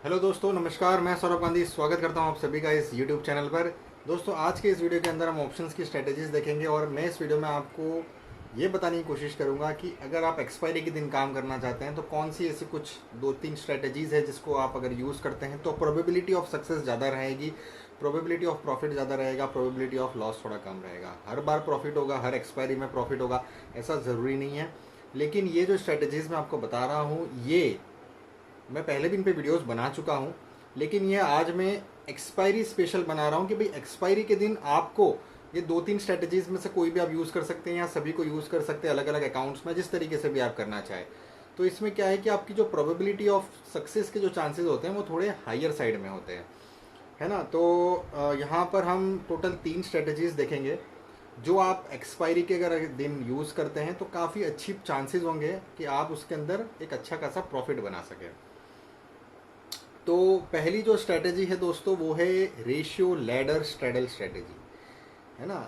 Hello दोस्तों, नमस्कार। मैं सौरभ गांधी स्वागत करता हूं आप सभी का इस यूट्यूब चैनल पर। दोस्तों, आज के इस वीडियो के अंदर हम ऑप्शंस की स्ट्रेटेजीज देखेंगे और मैं इस वीडियो में आपको ये बताने की कोशिश करूंगा कि अगर आप एक्सपायरी के दिन काम करना चाहते हैं तो कौन सी ऐसी कुछ दो तीन स्ट्रेटेजीज है जिसको आप अगर यूज़ करते हैं तो प्रोबेबिलिटी ऑफ सक्सेस ज़्यादा रहेगी, प्रोबेबिलिटी ऑफ प्रॉफिट ज़्यादा रहेगा, प्रोबेबिलिटी ऑफ लॉस थोड़ा कम रहेगा। हर बार प्रॉफिट होगा, हर एक्सपायरी में प्रॉफिट होगा ऐसा ज़रूरी नहीं है। लेकिन ये जो स्ट्रेटेजीज मैं आपको बता रहा हूँ, ये मैं पहले भी इन पे वीडियोस बना चुका हूँ, लेकिन ये आज मैं एक्सपायरी स्पेशल बना रहा हूँ कि भाई एक्सपायरी के दिन आपको ये दो तीन स्ट्रेटजीज में से कोई भी आप यूज़ कर सकते हैं या सभी को यूज़ कर सकते हैं अलग अलग अकाउंट्स में, जिस तरीके से भी आप करना चाहें। तो इसमें क्या है कि आपकी जो प्रोबेबिलिटी ऑफ सक्सेस के जो चांसेस होते हैं वो थोड़े हायर साइड में होते हैं, है ना। तो यहाँ पर हम टोटल तीन स्ट्रेटजीज देखेंगे जो आप एक्सपायरी के अगर दिन यूज़ करते हैं तो काफ़ी अच्छी चांसेस होंगे कि आप उसके अंदर एक अच्छा खासा प्रॉफिट बना सकें। तो पहली जो स्ट्रेटेजी है दोस्तों वो है रेशियो लैडर स्ट्रेडल स्ट्रेटेजी, है ना।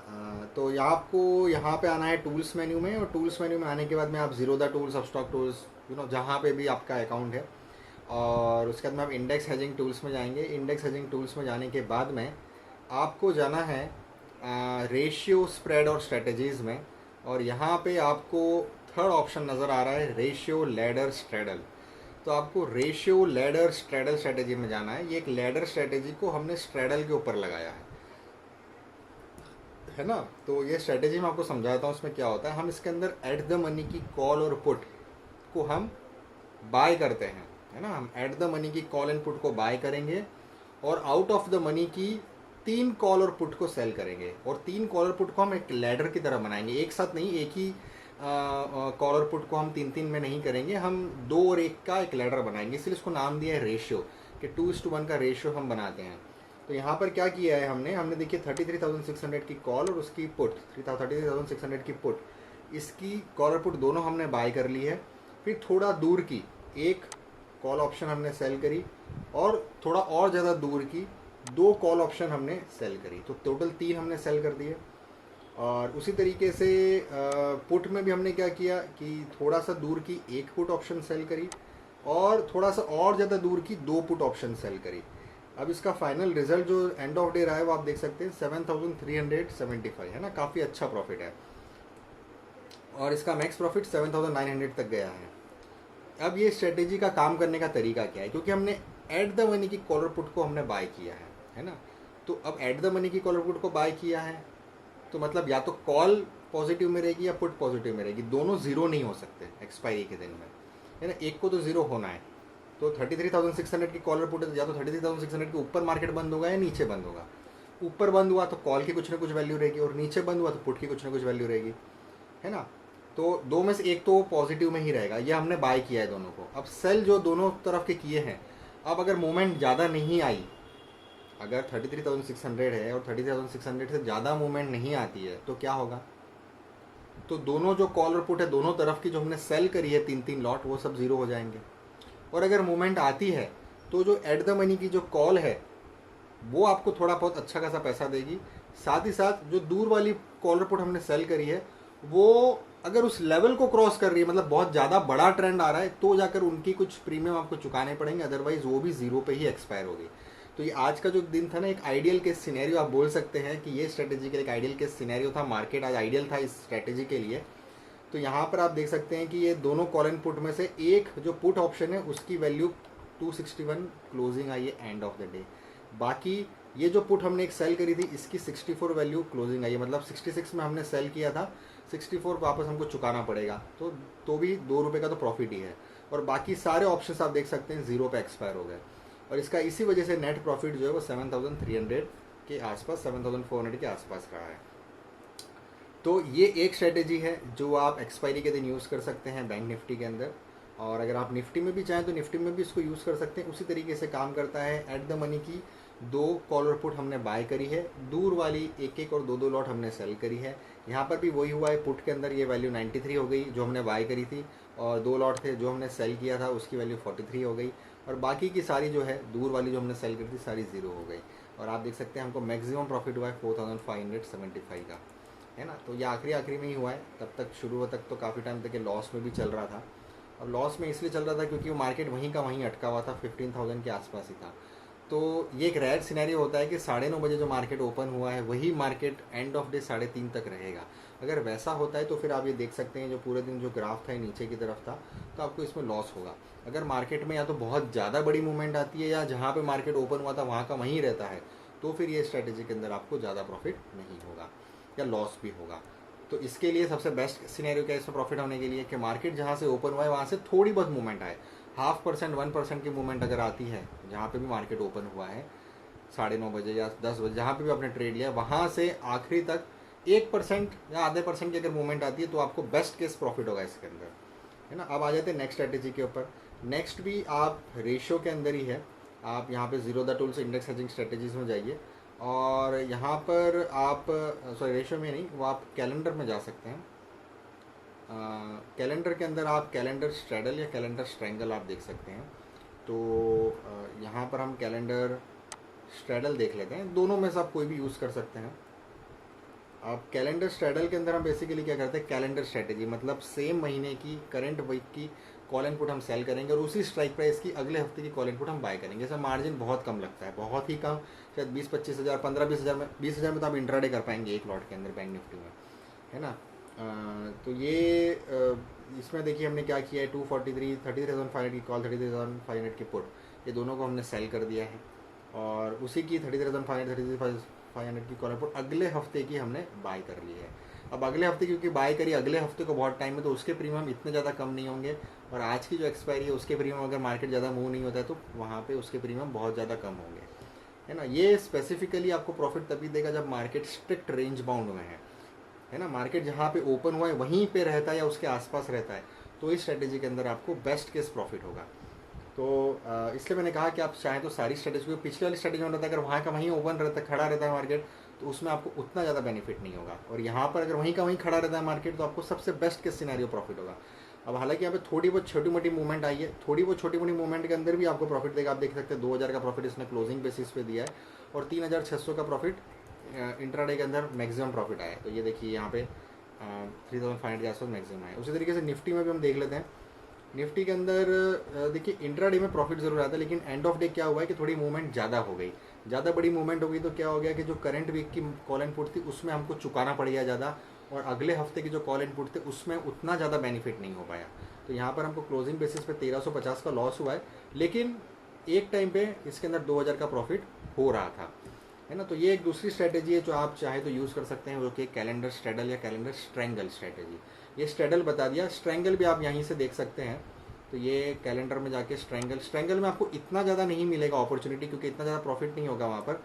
तो ये आपको यहाँ पे आना है टूल्स मेन्यू में, और टूल्स मेन्यू में आने के बाद में आप zero the tools, Upstox tools, जहाँ पे भी आपका अकाउंट है, और उसके बाद में आप इंडेक्स हेजिंग टूल्स में जाएंगे। इंडेक्स हेजिंग टूल्स में जाने के बाद में आपको जाना है रेशियो स्प्रेड और स्ट्रेटजीज़ में, और यहाँ पे आपको थर्ड ऑप्शन नज़र आ रहा है रेशियो लैडर स्ट्रेडल। तो आपको रेशियो लैडर स्ट्रेडल स्ट्रेटेजी में जाना है। ये एक लैडर स्ट्रेटेजी को हमने स्ट्रेडल के ऊपर लगाया है ना। तो ये स्ट्रेटेजी मैं आपको समझाता हूँ इसमें क्या होता है। हम इसके अंदर एट द मनी की कॉल और पुट को हम बाय करते हैं, है ना। हम एट द मनी की कॉल एंड पुट को बाय करेंगे और आउट ऑफ द मनी की तीन कॉल और पुट को सेल करेंगे, और तीन कॉल और पुट को हम एक लैडर की तरह बनाएंगे, एक साथ नहीं, एक ही कॉल और पुट को हम तीन तीन में नहीं करेंगे, हम दो और एक का एक लैडर बनाएंगे, इसलिए इसको नाम दिया है रेशियो, कि 2:1 का रेशियो हम बनाते हैं। तो यहाँ पर क्या किया है हमने देखिए 33,600 की कॉल और उसकी पुट, 33,600 की पुट, इसकी कॉल और पुट दोनों हमने बाय कर ली है। फिर थोड़ा दूर की एक कॉल ऑप्शन हमने सेल करी, और थोड़ा और ज़्यादा दूर की दो कॉल ऑप्शन हमने सेल करी, तो टोटल तीन हमने सेल कर दिए। और उसी तरीके से पुट में भी हमने क्या किया कि थोड़ा सा दूर की एक पुट ऑप्शन सेल करी, और थोड़ा सा और ज़्यादा दूर की दो पुट ऑप्शन सेल करी। अब इसका फाइनल रिजल्ट जो एंड ऑफ डे रहा है वो आप देख सकते हैं 7,375, है ना। काफ़ी अच्छा प्रॉफिट है, और इसका मैक्स प्रॉफिट 7,900 तक गया है। अब ये स्ट्रेटेजी का काम करने का तरीका क्या है, क्योंकि हमने एट द मनी की कॉलर पुट को हमने बाय किया है ना। तो अब एट द मनी की कॉलर पुट को बाय किया है तो मतलब या तो कॉल पॉजिटिव में रहेगी या पुट पॉजिटिव में रहेगी, दोनों जीरो नहीं हो सकते एक्सपायरी के दिन में, है ना। एक को तो जीरो होना है। तो 33,600 की कॉलर पुट है, या तो 33,600 के ऊपर मार्केट बंद होगा या नीचे बंद होगा। ऊपर बंद हुआ तो कॉल की कुछ ना कुछ वैल्यू रहेगी, और नीचे बंद हुआ तो पुट की कुछ ना कुछ वैल्यू रहेगी, है ना। तो दो में से एक तो पॉजिटिव में ही रहेगा। ये हमने बाय किया है दोनों को। अब सेल जो दोनों तरफ के किए हैं, अब अगर मूवमेंट ज़्यादा नहीं आई, अगर 33,600 है और 33,600 से ज़्यादा मूवमेंट नहीं आती है तो क्या होगा, तो दोनों जो कॉल और पुट है दोनों तरफ की जो हमने सेल करी है तीन तीन लॉट, वो सब ज़ीरो हो जाएंगे। और अगर मूवमेंट आती है तो जो एट द मनी की जो कॉल है वो आपको थोड़ा बहुत अच्छा खासा पैसा देगी। साथ ही साथ जो दूर वाली कॉल और पुट हमने सेल करी है वो अगर उस लेवल को क्रॉस कर रही है, मतलब बहुत ज़्यादा बड़ा ट्रेंड आ रहा है, तो जाकर उनकी कुछ प्रीमियम आपको चुकाने पड़ेंगे, अदरवाइज वो भी ज़ीरो पे ही एक्सपायर होगी। तो ये आज का जो दिन था ना, एक आइडियल केस सिनेरियो आप बोल सकते हैं कि ये स्ट्रेटेजी का एक आइडियल केस सिनेरियो था। मार्केट आज आइडियल था इस स्ट्रेटेजी के लिए। तो यहाँ पर आप देख सकते हैं कि ये दोनों कॉल एंड पुट में से एक जो पुट ऑप्शन है उसकी वैल्यू 261 क्लोजिंग आई है एंड ऑफ द डे। बाकी ये जो पुट हमने एक सेल करी थी इसकी 64 वैल्यू क्लोजिंग आई है, मतलब 66 में हमने सेल किया था, 64 वापस हमको चुकाना पड़ेगा, तो भी ₹2 का तो प्रॉफिट ही है। और बाकी सारे ऑप्शंस आप देख सकते हैं जीरो पे एक्सपायर हो गए, और इसका इसी वजह से नेट प्रॉफिट जो है वो 7,300 के आसपास, 7,400 के आसपास रहा है। तो ये एक स्ट्रेटेजी है जो आप एक्सपायरी के दिन यूज़ कर सकते हैं बैंक निफ्टी के अंदर, और अगर आप निफ्टी में भी चाहें तो निफ्टी में भी इसको यूज़ कर सकते हैं। उसी तरीके से काम करता है। एट द मनी की दो कॉल और पुट हमने बाय करी है, दूर वाली एक एक और दो दो लॉट हमने सेल करी है। यहाँ पर भी वही हुआ है, पुट के अंदर ये वैल्यू 93 हो गई जो हमने बाय करी थी, और दो लॉट थे जो हमने सेल किया था उसकी वैल्यू 43 हो गई, और बाकी की सारी जो है दूर वाली जो हमने सेल करी थी सारी ज़ीरो हो गई। और आप देख सकते हैं हमको मैक्सिमम प्रॉफिट हुआ है 4,575 का, है ना। तो ये आखिरी में ही हुआ है, तब तक शुरू तक तो काफ़ी टाइम तक ये लॉस में भी चल रहा था, अब लॉस में इसलिए चल रहा था क्योंकि वो मार्केट वहीं का वहीं अटका हुआ था, 15,000 के आसपास ही था। तो ये एक रेयर सिनेरियो होता है कि 9:30 बजे जो मार्केट ओपन हुआ है वही मार्केट एंड ऑफ डे 3:30 तक रहेगा। अगर वैसा होता है तो फिर आप ये देख सकते हैं जो पूरे दिन जो ग्राफ था ये नीचे की तरफ था, तो आपको इसमें लॉस होगा। अगर मार्केट में या तो बहुत ज़्यादा बड़ी मूवमेंट आती है या जहाँ पे मार्केट ओपन हुआ था वहाँ का वहीं रहता है, तो फिर ये स्ट्रैटेजी के अंदर आपको ज़्यादा प्रॉफिट नहीं होगा या लॉस भी होगा। तो इसके लिए सबसे बेस्ट सिनेरियो क्या है इसमें प्रॉफिट होने के लिए कि मार्केट जहाँ से ओपन हुआ है वहाँ से थोड़ी बहुत मूवमेंट आए, 0.5% 1% की मूवमेंट अगर आती है जहाँ पे भी मार्केट ओपन हुआ है 9:30 बजे या 10 बजे, जहाँ पे भी आपने ट्रेड लिया वहाँ से आखिरी तक 1% या आधे परसेंट की अगर मूवमेंट आती है तो आपको बेस्ट केस प्रॉफिट होगा इसके अंदर, है ना। अब आ जाते हैं नेक्स्ट स्ट्रेटेजी के ऊपर। नेक्स्ट भी आप रेशियो के अंदर ही है। आप यहाँ पे zero the tools index hedging strategies में जाइए और यहाँ पर आप सॉरी रेशियो में नहीं, वो आप कैलेंडर में जा सकते हैं। कैलेंडर के अंदर आप कैलेंडर स्ट्रैडल या कैलेंडर स्ट्रैंगल आप देख सकते हैं। तो यहाँ पर हम कैलेंडर स्ट्रैडल देख लेते हैं, दोनों में से आप कोई भी यूज़ कर सकते हैं। अब कैलेंडर स्ट्रैडल के अंदर हम बेसिकली क्या करते हैं, कैलेंडर स्ट्रेटेजी मतलब सेम महीने की करंट वीक की कॉल एंड पुट हम सेल करेंगे और उसी स्ट्राइक प्राइस की अगले हफ्ते की कॉल एंड पुट हम बाय करेंगे। इसमें मार्जिन बहुत कम लगता है, बहुत ही कम, शायद 20-25 हज़ार, 15-20 हज़ार में, 20 हज़ार में तो आप इंट्राडे कर पाएंगे एक लॉट के अंदर बैंक निफ्टी में, है ना। तो ये इसमें देखिए हमने क्या किया है, 33,500 की कॉल, 33,500 की पुट, ये दोनों को हमने सेल कर दिया है और उसी की 33,500 की कॉल पुट अगले हफ्ते की हमने बाय कर ली है। अब अगले हफ्ते क्योंकि बाय करी अगले हफ्ते को बहुत टाइम है तो उसके प्रीमियम इतने ज़्यादा कम नहीं होंगे और आज की जो एक्सपायरी है उसके प्रीमियम अगर मार्केट ज़्यादा मूव नहीं होता है तो वहाँ पे उसके प्रीमियम बहुत ज़्यादा कम होंगे, है ना। ये स्पेसिफिकली आपको प्रॉफिट तभी देगा जब मार्केट स्ट्रिक्ट रेंज बाउंड में है ना। मार्केट जहाँ पे ओपन हुआ है वहीं पे रहता है या उसके आसपास रहता है तो इस स्ट्रेटेजी के अंदर आपको बेस्ट केस प्रॉफिट होगा। तो इसलिए मैंने कहा कि आप चाहें तो सारी स्ट्रेटेजी को, पिछले वाली स्ट्रेटेजी में होता है अगर वहाँ का वहीं ओपन रहता है, खड़ा रहता है मार्केट, तो उसमें आपको उतना ज़्यादा बेनिफिट नहीं होगा। और यहाँ पर अगर वहीं का वहीं खड़ा रहता है मार्केट तो आपको सबसे बेस्ट केस सिनेरियो प्रॉफिट होगा। अब हालांकि यहाँ पे थोड़ी बहुत छोटी मोटी मूवमेंट आई है, थोड़ी बहुत छोटी मोटी मूवमेंट के अंदर भी आपको प्रॉफिट देगा। आप देख सकते हैं 2,000 का प्रॉफिट इसने क्लोजिंग बेसिस पे दिया है और 3,600 का प्रॉफिट इंट्राडे के अंदर मैक्सिमम प्रॉफिट आया है। तो ये देखिए यहाँ पे 3,500 के आसपास मैक्सिमम आया। उसी तरीके से निफ्टी में भी हम देख लेते हैं। निफ्टी के अंदर देखिए इंट्राडे में प्रॉफिट जरूर आता है लेकिन एंड ऑफ डे क्या हुआ है कि थोड़ी मूवमेंट ज़्यादा हो गई, ज़्यादा बड़ी मूवमेंट हो गई तो क्या हो गया कि जो करंट वीक की कॉल एंड पुट थी उसमें हमको चुकाना पड़ गया ज़्यादा और अगले हफ्ते की जो कॉल एंड पुट थे उसमें उतना ज़्यादा बेनिफिट नहीं हो पाया। तो यहाँ पर हमको क्लोजिंग बेसिस पे 1,350 का लॉस हुआ है लेकिन एक टाइम पे इसके अंदर 2,000 का प्रॉफिट हो रहा था, है ना। तो ये एक दूसरी स्ट्रेटेजी है जो आप चाहे तो यूज़ कर सकते हैं, जो कि कैलेंडर स्ट्रैडल या कैलेंडर स्ट्रैंगल स्ट्रेटेजी। ये स्ट्रैडल बता दिया, स्ट्रैंगल भी आप यहीं से देख सकते हैं। तो ये कैलेंडर में जाके स्ट्रैंगल में आपको इतना ज़्यादा नहीं मिलेगा अपॉर्चुनिटी क्योंकि इतना ज़्यादा प्रॉफिट नहीं होगा वहाँ पर,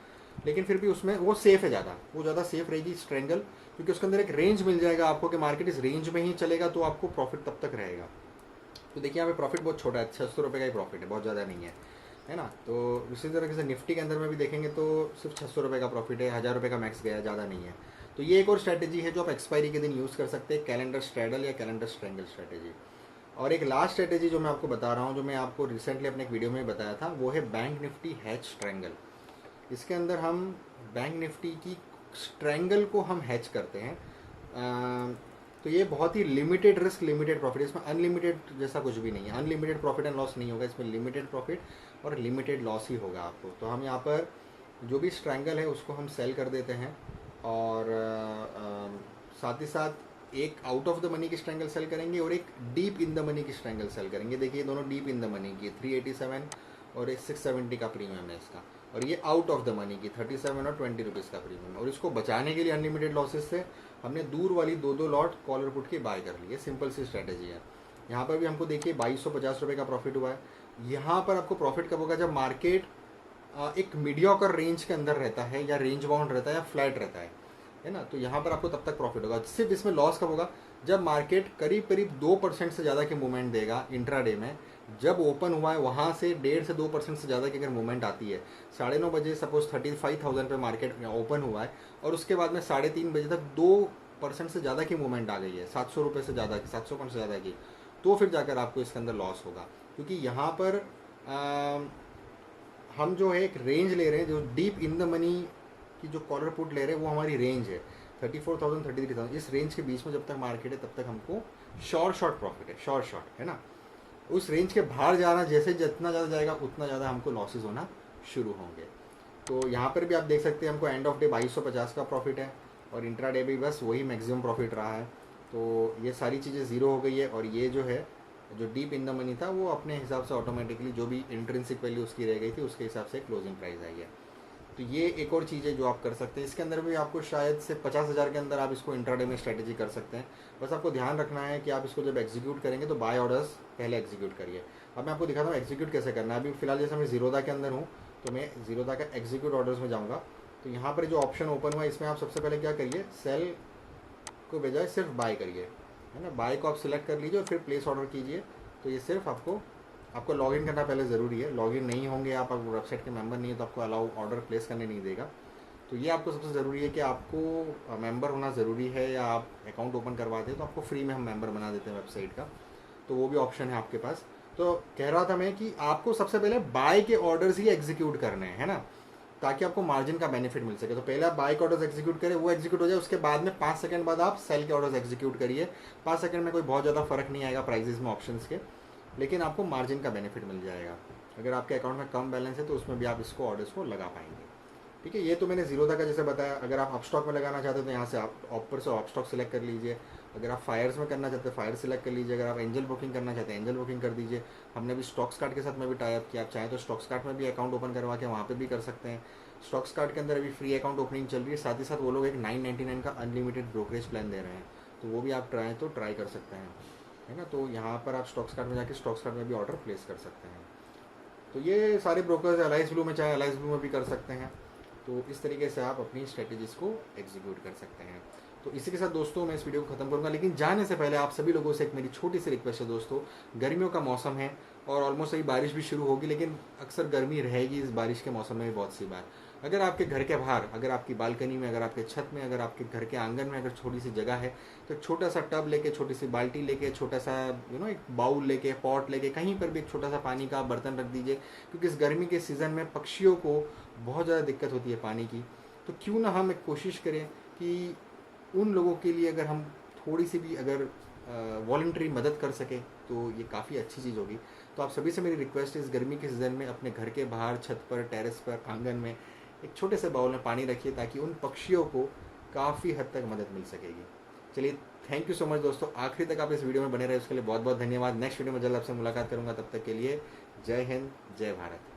लेकिन फिर भी उसमें वो सेफ है ज़्यादा, वो ज़्यादा सेफ रहेगी स्ट्रैंगल क्योंकि उसके अंदर एक रेंज मिल जाएगा आपको कि मार्केट इस रेंज में ही चलेगा तो आपको प्रॉफिट तब तक रहेगा। तो देखिए यहाँ पे प्रॉफिट बहुत छोटा है, 600 रुपये का ही प्रॉफिट है, बहुत ज़्यादा नहीं है ना। तो इसी तरीके से निफ्टी के अंदर में भी देखेंगे तो सिर्फ 600 रुपये का प्रॉफिट है, 1,000 रुपये का मैक्स गया, ज़्यादा नहीं है। तो ये एक और स्ट्रैटेजी है जो आप एक्सपायरी के दिन यूज़ कर सकते हैं, कैलेंडर स्ट्रैडल या कैलेंडर स्ट्रैंगल स्ट्रैटेजी। और एक लास्ट स्ट्रैटेजी जो मैं आपको बता रहा हूँ, जो मैं आपको रिसेंटली अपने एक वीडियो में बताया था, वो है बैंक निफ्टी हैच स्ट्रैंगल। इसके अंदर हम बैंक निफ्टी की स्ट्रैंगल को हम हैच करते हैं। तो ये बहुत ही लिमिटेड रिस्क लिमिटेड प्रॉफिट, इसमें अनलिमिटेड जैसा कुछ भी नहीं है, अनलिमिटेड प्रॉफिट एंड लॉस नहीं होगा, इसमें लिमिटेड प्रॉफिट और लिमिटेड लॉस ही होगा आपको। तो हम यहाँ पर जो भी स्ट्रैंगल है उसको हम सेल कर देते हैं और साथ ही साथ एक आउट ऑफ द मनी की स्ट्रैंगल सेल करेंगे और एक डीप इन द मनी की स्ट्रैंगल सेल करेंगे। देखिए दोनों डीप इन द मनी की 387 और एक 670 का प्रीमियम है इसका, और ये आउट ऑफ द मनी की 37 और 20 रुपीज़ का प्रीमियम। और इसको बचाने के लिए अनलिमिटेड लॉसेस से हमने दूर वाली 2-2 लॉट कॉल और पुट की बाय कर ली है। सिंपल सी स्ट्रैटेजी है। यहाँ पर भी हमको देखिए 2,250 रुपये का प्रॉफिट हुआ है। यहाँ पर आपको प्रॉफिट कब होगा, जब मार्केट एक मीडियोकर रेंज के अंदर रहता है या रेंज बाउंड रहता है या फ्लैट रहता है ना। तो यहाँ पर आपको तब तक प्रॉफिट होगा। सिर्फ इसमें लॉस कब होगा, जब मार्केट करीब करीब 2% से ज़्यादा की मूवमेंट देगा इंट्राडे में। जब ओपन हुआ है वहाँ से 1.5 से 2% से ज़्यादा की अगर मूवमेंट आती है, 9:30 बजे सपोज 35,000 पे मार्केट ओपन हुआ है और उसके बाद में 3:30 बजे तक 2% से ज़्यादा की मूवमेंट आ गई है, 700 रुपये से ज़्यादा की, 700 पॉइंट से ज़्यादा की, तो फिर जाकर आपको इसके अंदर लॉस होगा। क्योंकि यहाँ पर हम जो है एक रेंज ले रहे हैं, जो डीप इन द मनी की जो कॉलर पुट ले रहे हैं वो हमारी रेंज है 34,000 33,000। इस रेंज के बीच में जब तक मार्केट है तब तक हमको शॉर्ट प्रॉफिट है, शॉर्ट है ना। उस रेंज के बाहर जाना, जैसे जितना ज़्यादा जाएगा उतना ज़्यादा हमको लॉसेस होना शुरू होंगे। तो यहाँ पर भी आप देख सकते हैं हमको एंड ऑफ डे 2250 का प्रॉफिट है और इंट्रा डे भी बस वही मैक्सिमम प्रॉफिट रहा है। तो ये सारी चीज़ें ज़ीरो हो गई है और ये जो है जो डीप इन द मनी था वो अपने हिसाब से ऑटोमेटिकली जो भी इंट्रिंसिक वैल्यू उसकी रह गई थी उसके हिसाब से क्लोजिंग प्राइस आई है। तो ये एक और चीज़ है जो आप कर सकते हैं। इसके अंदर भी आपको शायद से 50,000 के अंदर आप इसको इंट्राडे में स्ट्रेटेजी कर सकते हैं। बस आपको ध्यान रखना है कि आप इसको जब एग्जीक्यूट करेंगे तो बाय ऑर्डर्स पहले एग्जीक्यूट करिए। अब मैं आपको दिखाता हूँ एग्जीक्यूट कैसे करना है। अभी फिलहाल जैसे मैं जीरोदा के अंदर हूँ तो मैं जीरोदा का एग्जीक्यूट ऑर्डर्स में जाऊँगा। तो यहाँ पर जो ऑप्शन ओपन हुआ इसमें आप सबसे पहले क्या करिए, सेल को बजाय सिर्फ बाय करिए, है ना। बाय को आप सिलेक्ट कर लीजिए और फिर प्लेस ऑर्डर कीजिए। तो ये सिर्फ आपको लॉगिन करना पहले ज़रूरी है। लॉगिन नहीं होंगे आप वेबसाइट के मेंबर नहीं है तो आपको अलाउ ऑर्डर प्लेस करने नहीं देगा। तो ये आपको सबसे ज़रूरी है कि आपको मेंबर होना ज़रूरी है, या आप अकाउंट ओपन करवाते हैं तो आपको फ्री में हम मेंबर बना देते हैं वेबसाइट का। तो वो भी ऑप्शन है आपके पास। तो कह रहा था मैं कि आपको सबसे पहले बाय के ऑर्डर्स ही एग्जीक्यूट करने हैं, है ना, ताकि आपको मार्जिन का बेनिफिट मिल सके। तो पहले आप बाय के ऑर्डर्स एग्जीक्यूट करें, वो एग्जीक्यूट हो जाए, उसके बाद में 5 सेकंड बाद आप सेल के ऑर्डर्स एग्जीक्यूट करिए। 5 सेकंड में कोई बहुत ज़्यादा फर्क नहीं आएगा प्राइजेस में ऑप्शंस के, लेकिन आपको मार्जिन का बेनिफिट मिल जाएगा। अगर आपके अकाउंट में कम बैलेंस है तो उसमें भी आप इसको ऑर्डर्स को लगा पाएंगे। ठीक है, ये तो मैंने जीरोदा का जैसे बताया। अगर आप अपस्टॉक में लगाना चाहते हो तो यहाँ से आप ऑपर से अपस्टॉक सेलेक्ट कर लीजिए। अगर आप फायर्स में करना चाहते हैं फायर सेलेक्ट कर लीजिए। अगर आप एंजल बुकिंग करना चाहते हैं एंजल बुकिंग कर दीजिए। हमने भी स्टॉक्स कार्ड के साथ में भी टाई अप किया, आप चाहें तो स्टॉक्स कार्ड में भी अकाउंट ओपन करवा के वहाँ पे भी कर सकते हैं। स्टॉक्स कार्ड के अंदर अभी फ्री अकाउंट ओपनिंग चल रही है, साथ ही साथ वो लोग एक 999 का अनलिमिटेड ब्रोकरेज प्लान दे रहे हैं, तो वो भी आप ट्राई कर सकते हैं, है ना। तो यहाँ पर आप स्टॉक्स कार्ड में जाके स्टॉक्स कार्ड में भी ऑर्डर प्लेस कर सकते हैं। तो ये सारे ब्रोकर्स अलाइस ब्लू में चाहे अलाइस ब्लू में भी कर सकते हैं। तो इस तरीके से आप अपनी स्ट्रेटेजीज को एग्जीक्यूट कर सकते हैं। तो इसी के साथ दोस्तों मैं इस वीडियो को खत्म करूंगा, लेकिन जाने से पहले आप सभी लोगों से एक मेरी छोटी सी रिक्वेस्ट है दोस्तों। गर्मियों का मौसम है और ऑलमोस्ट अभी बारिश भी शुरू होगी, लेकिन अक्सर गर्मी रहेगी इस बारिश के मौसम में भी बहुत सी बार। अगर आपके घर के बाहर, अगर आपकी बालकनी में, अगर आपके छत में, अगर आपके घर के आंगन में अगर छोटी सी जगह है तो एक छोटा सा टब लेके, छोटी सी बाल्टी लेके, छोटा सा एक बाउल लेके, पॉट लेके, कहीं पर भी एक छोटा सा पानी का बर्तन रख दीजिए, क्योंकि इस गर्मी के सीज़न में पक्षियों को बहुत ज़्यादा दिक्कत होती है पानी की। तो क्यों ना हम एक कोशिश करें कि उन लोगों के लिए अगर हम थोड़ी सी भी अगर वॉलंटरी मदद कर सके तो ये काफ़ी अच्छी चीज़ होगी। तो आप सभी से मेरी रिक्वेस्ट है, इस गर्मी के सीज़न में अपने घर के बाहर, छत पर, टेरेस पर, आंगन में एक छोटे से बाउल में पानी रखिए, ताकि उन पक्षियों को काफ़ी हद तक मदद मिल सकेगी। चलिए, थैंक यू सो मच दोस्तों, आखिरी तक आप इस वीडियो में बने रहे उसके लिए बहुत बहुत धन्यवाद। नेक्स्ट वीडियो में जल्द आपसे मुलाकात करूंगा, तब तक के लिए जय हिंद, जय भारत।